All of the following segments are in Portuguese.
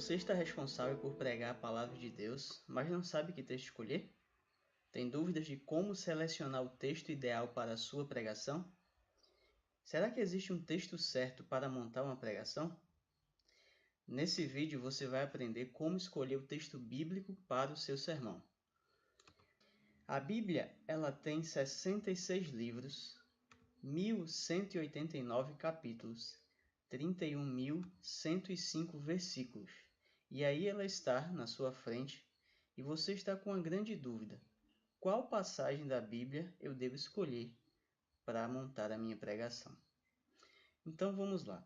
Você está responsável por pregar a palavra de Deus, mas não sabe que texto escolher? Tem dúvidas de como selecionar o texto ideal para a sua pregação? Será que existe um texto certo para montar uma pregação? Nesse vídeo você vai aprender como escolher o texto bíblico para o seu sermão. A Bíblia, ela tem 66 livros, 1.189 capítulos, 31.105 versículos. E aí ela está na sua frente e você está com uma grande dúvida. Qual passagem da Bíblia eu devo escolher para montar a minha pregação? Então vamos lá.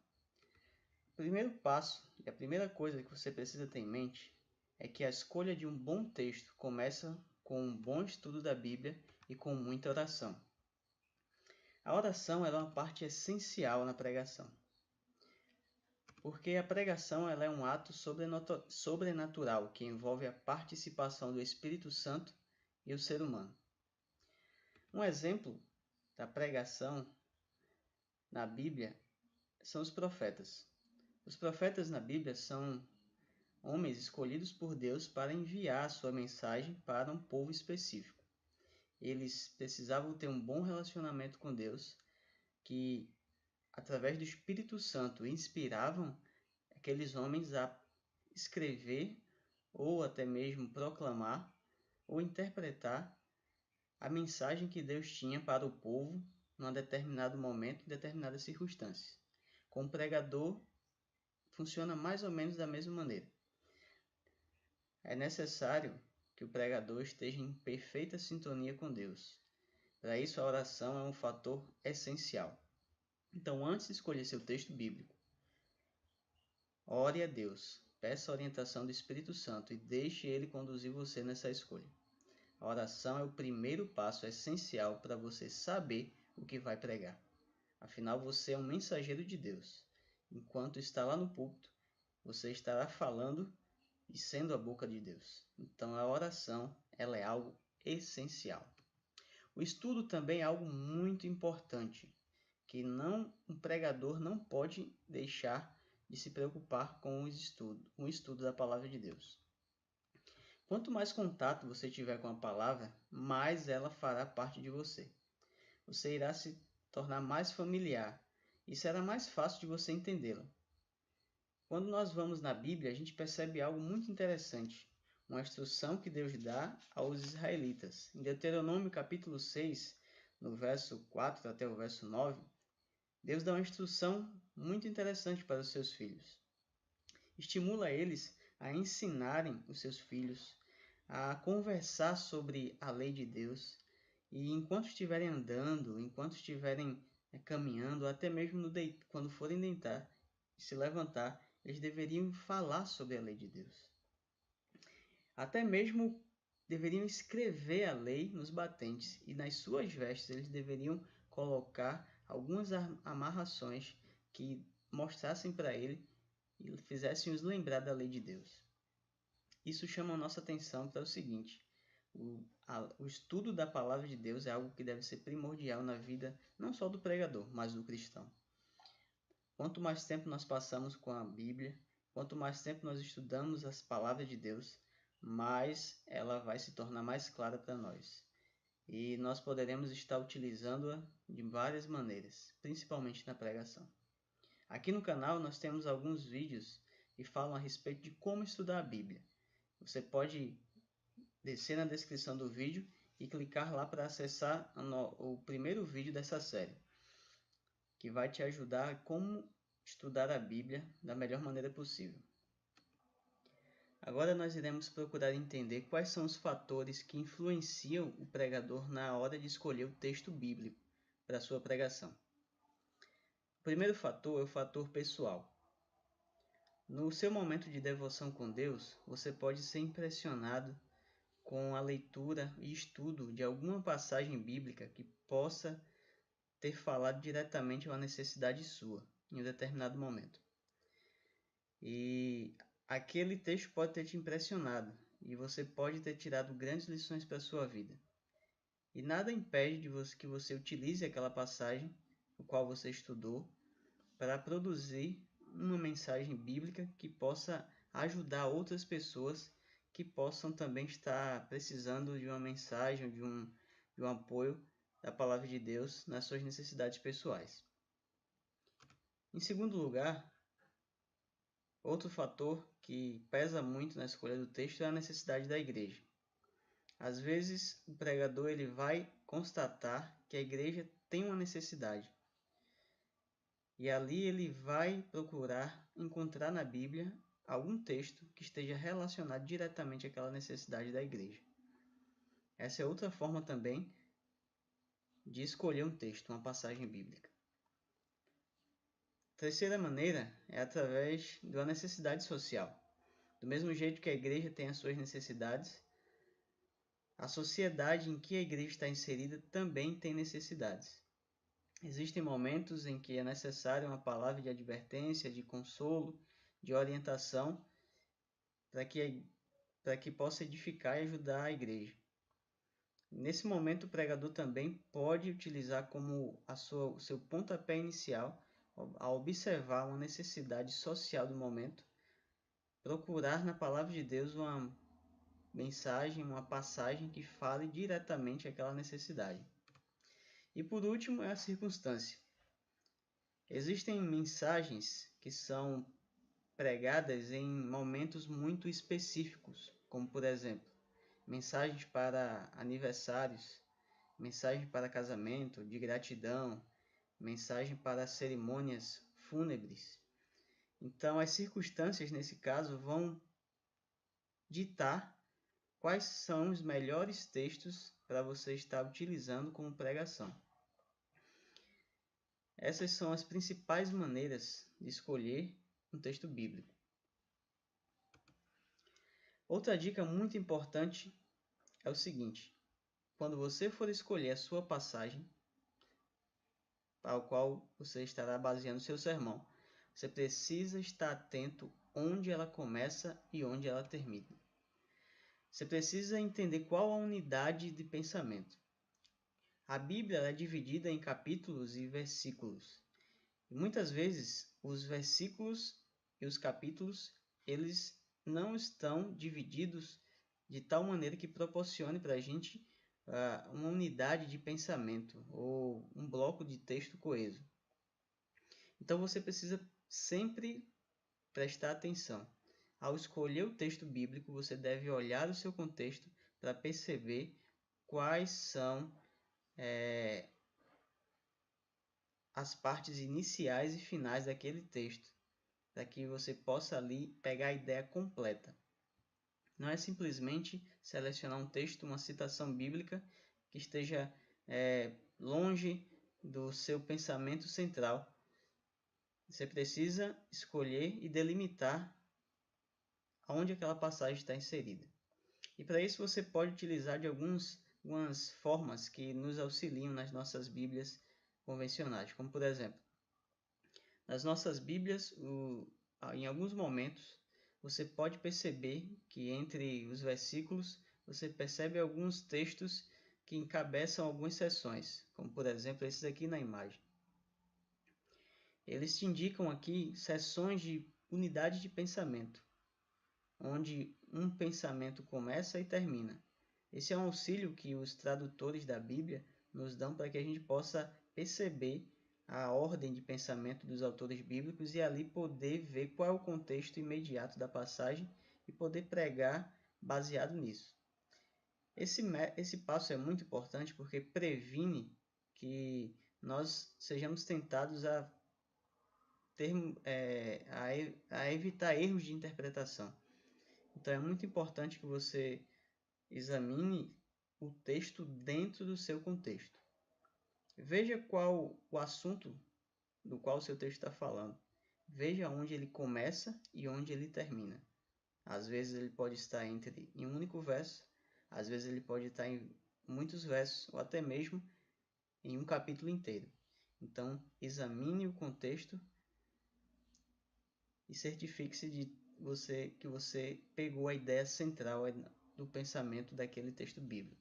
O primeiro passo e a primeira coisa que você precisa ter em mente é que a escolha de um bom texto começa com um bom estudo da Bíblia e com muita oração. A oração é uma parte essencial na pregação, porque a pregação ela é um ato sobrenatural que envolve a participação do Espírito Santo e o ser humano. Um exemplo da pregação na Bíblia são os profetas. Os profetas na Bíblia são homens escolhidos por Deus para enviar a sua mensagem para um povo específico. Eles precisavam ter um bom relacionamento com Deus, que através do Espírito Santo inspiravam aqueles homens a escrever ou até mesmo proclamar ou interpretar a mensagem que Deus tinha para o povo num determinado momento, em determinadas circunstâncias. Com o pregador, funciona mais ou menos da mesma maneira. É necessário que o pregador esteja em perfeita sintonia com Deus. Para isso, a oração é um fator essencial. Então, antes de escolher seu texto bíblico, ore a Deus, peça a orientação do Espírito Santo e deixe Ele conduzir você nessa escolha. A oração é o primeiro passo essencial para você saber o que vai pregar. Afinal, você é um mensageiro de Deus. Enquanto está lá no púlpito, você estará falando e sendo a boca de Deus. Então, a oração ela é algo essencial. O estudo também é algo muito importante, que um pregador não pode deixar de se preocupar com o estudo da palavra de Deus. Quanto mais contato você tiver com a palavra, mais ela fará parte de você. Você irá se tornar mais familiar e será mais fácil de você entendê-la. Quando nós vamos na Bíblia, a gente percebe algo muito interessante, uma instrução que Deus dá aos israelitas. Em Deuteronômio capítulo 6, no verso 4 até o verso 9, Deus dá uma instrução muito interessante para os seus filhos. Estimula eles a ensinarem os seus filhos a conversar sobre a lei de Deus e enquanto estiverem andando, enquanto estiverem caminhando, até mesmo quando forem deitar e se levantar, eles deveriam falar sobre a lei de Deus. Até mesmo deveriam escrever a lei nos batentes e nas suas vestes eles deveriam colocar algumas amarrações que mostrassem para ele e fizessem-os lembrar da lei de Deus. Isso chama a nossa atenção para o seguinte: o estudo da palavra de Deus é algo que deve ser primordial na vida não só do pregador, mas do cristão. Quanto mais tempo nós passamos com a Bíblia, quanto mais tempo nós estudamos as palavras de Deus, mais ela vai se tornar mais clara para nós. E nós poderemos estar utilizando-a de várias maneiras, principalmente na pregação. Aqui no canal nós temos alguns vídeos que falam a respeito de como estudar a Bíblia. Você pode descer na descrição do vídeo e clicar lá para acessar o primeiro vídeo dessa série, que vai te ajudar a como estudar a Bíblia da melhor maneira possível. Agora nós iremos procurar entender quais são os fatores que influenciam o pregador na hora de escolher o texto bíblico para a sua pregação. O primeiro fator é o fator pessoal. No seu momento de devoção com Deus, você pode ser impressionado com a leitura e estudo de alguma passagem bíblica que possa ter falado diretamente a uma necessidade sua em um determinado momento. E aquele texto pode ter te impressionado e você pode ter tirado grandes lições para a sua vida. E nada impede que você utilize aquela passagem, o qual você estudou, para produzir uma mensagem bíblica que possa ajudar outras pessoas que possam também estar precisando de uma mensagem, de um apoio da palavra de Deus nas suas necessidades pessoais. Em segundo lugar, outro fator que pesa muito na escolha do texto é a necessidade da igreja. Às vezes, o pregador ele vai constatar que a igreja tem uma necessidade. E ali ele vai procurar encontrar na Bíblia algum texto que esteja relacionado diretamente àquela necessidade da igreja. Essa é outra forma também de escolher um texto, uma passagem bíblica. A terceira maneira é através da necessidade social. Do mesmo jeito que a igreja tem as suas necessidades, a sociedade em que a igreja está inserida também tem necessidades. Existem momentos em que é necessária uma palavra de advertência, de consolo, de orientação, para que possa edificar e ajudar a igreja. Nesse momento, o pregador também pode utilizar como o seu pontapé inicial, ao observar uma necessidade social do momento, procurar na palavra de Deus uma mensagem, uma passagem que fale diretamente àquela necessidade. E por último, é a circunstância. Existem mensagens que são pregadas em momentos muito específicos, como por exemplo, mensagens para aniversários, mensagem para casamento, de gratidão, mensagem para cerimônias fúnebres. Então, as circunstâncias nesse caso vão ditar quais são os melhores textos para você estar utilizando como pregação. Essas são as principais maneiras de escolher um texto bíblico. Outra dica muito importante é o seguinte: quando você for escolher a sua passagem, para a qual você estará baseando seu sermão, você precisa estar atento onde ela começa e onde ela termina. Você precisa entender qual a unidade de pensamento. A Bíblia é dividida em capítulos e versículos. E muitas vezes os versículos e os capítulos eles não estão divididos de tal maneira que proporcione para a gente uma unidade de pensamento ou um bloco de texto coeso. Então você precisa sempre prestar atenção. Ao escolher o texto bíblico, você deve olhar o seu contexto para perceber quais são as partes iniciais e finais daquele texto, para que você possa ali pegar a ideia completa. Não é simplesmente selecionar um texto, uma citação bíblica que esteja longe do seu pensamento central. Você precisa escolher e delimitar aonde aquela passagem está inserida. E para isso você pode utilizar de algumas formas que nos auxiliam nas nossas Bíblias convencionais, como por exemplo, nas nossas Bíblias, em alguns momentos, você pode perceber que entre os versículos você percebe alguns textos que encabeçam algumas seções, como por exemplo esses aqui na imagem. Eles te indicam aqui seções de unidade de pensamento, onde um pensamento começa e termina. Esse é um auxílio que os tradutores da Bíblia nos dão para que a gente possa perceber a ordem de pensamento dos autores bíblicos e ali poder ver qual é o contexto imediato da passagem e poder pregar baseado nisso. Esse passo é muito importante porque previne que nós sejamos tentados a evitar erros de interpretação. Então é muito importante que você examine o texto dentro do seu contexto. Veja qual o assunto do qual o seu texto está falando. Veja onde ele começa e onde ele termina. Às vezes ele pode estar em um único verso, às vezes ele pode estar em muitos versos, ou até mesmo em um capítulo inteiro. Então, examine o contexto e certifique-se de que você pegou a ideia central do pensamento daquele texto bíblico.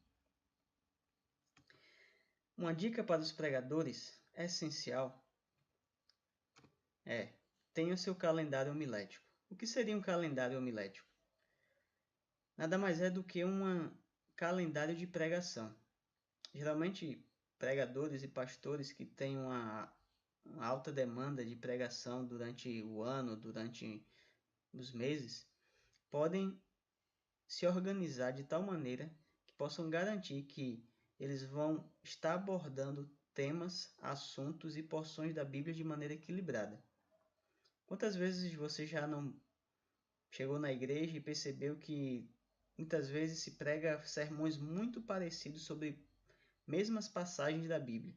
Uma dica para os pregadores essencial tenha o seu calendário homilético. O que seria um calendário homilético? Nada mais é do que um calendário de pregação. Geralmente, pregadores e pastores que têm uma alta demanda de pregação durante o ano, durante os meses, podem se organizar de tal maneira que possam garantir que eles vão estar abordando temas, assuntos e porções da Bíblia de maneira equilibrada. Quantas vezes você já não chegou na igreja e percebeu que muitas vezes se prega sermões muito parecidos sobre mesmas passagens da Bíblia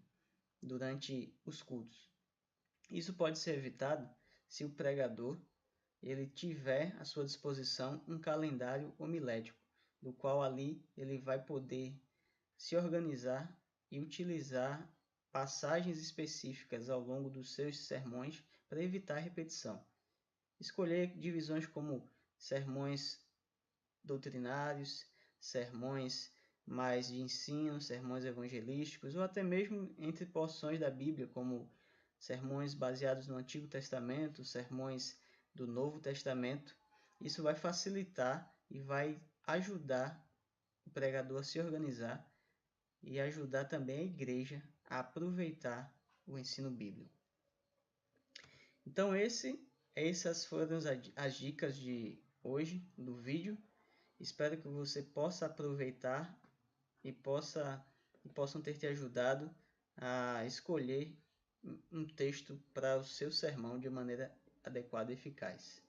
durante os cultos? Isso pode ser evitado se o pregador ele tiver à sua disposição um calendário homilético, do qual ali ele vai poder se organizar e utilizar passagens específicas ao longo dos seus sermões para evitar repetição. Escolher divisões como sermões doutrinários, sermões mais de ensino, sermões evangelísticos, ou até mesmo entre porções da Bíblia, como sermões baseados no Antigo Testamento, sermões do Novo Testamento. Isso vai facilitar e vai ajudar o pregador a se organizar e ajudar também a igreja a aproveitar o ensino bíblico. Então essas foram as dicas de hoje do vídeo. Espero que você possa aproveitar e possam ter te ajudado a escolher um texto para o seu sermão de maneira adequada e eficaz.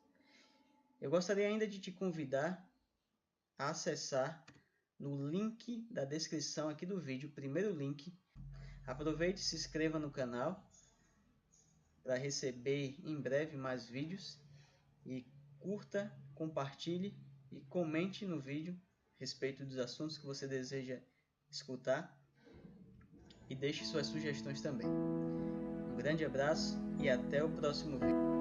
Eu gostaria ainda de te convidar a acessar no link da descrição aqui do vídeo, o primeiro link. Aproveite e se inscreva no canal para receber em breve mais vídeos e curta, compartilhe e comente no vídeo a respeito dos assuntos que você deseja escutar e deixe suas sugestões também. Um grande abraço e até o próximo vídeo.